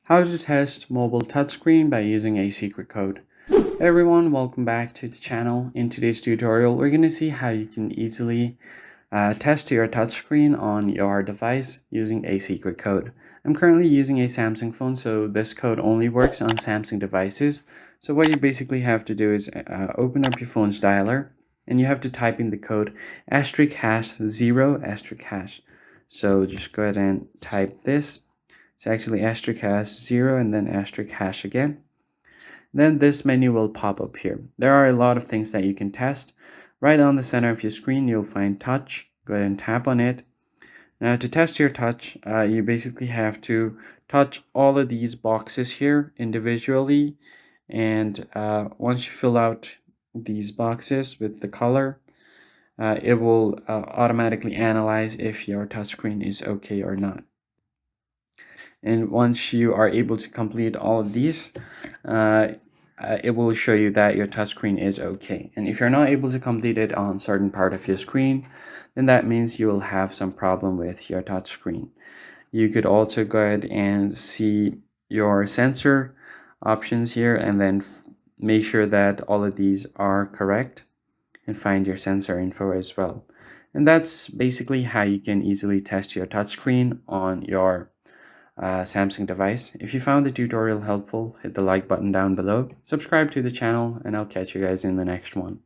How to test mobile touchscreen by using a secret code. Hey everyone, welcome back to the channel. In today's tutorial, we're going to see how you can easily test your touchscreen on your device using a secret code. I'm currently using a Samsung phone, so this code only works on Samsung devices. So what you basically have to do is open up your phone's dialer, and you have to type in the code *#0*#. So just go ahead and type this. It's actually *#0 and then *# again. Then this menu will pop up here. There are a lot of things that you can test. Right on the center of your screen, you'll find touch. Go ahead and tap on it. Now to test your touch, you basically have to touch all of these boxes here individually. And once you fill out these boxes with the color, it will automatically analyze if your touchscreen is okay or not. And once you are able to complete all of these, it will show you that your touchscreen is okay. And if you're not able to complete it on certain part of your screen, then that means you will have some problem with your touchscreen. You could also go ahead and see your sensor options here and then make sure that all of these are correct and find your sensor info as well. And that's basically how you can easily test your touchscreen on your Samsung device. If you found the tutorial helpful, hit the like button down below, subscribe to the channel, and I'll catch you guys in the next one.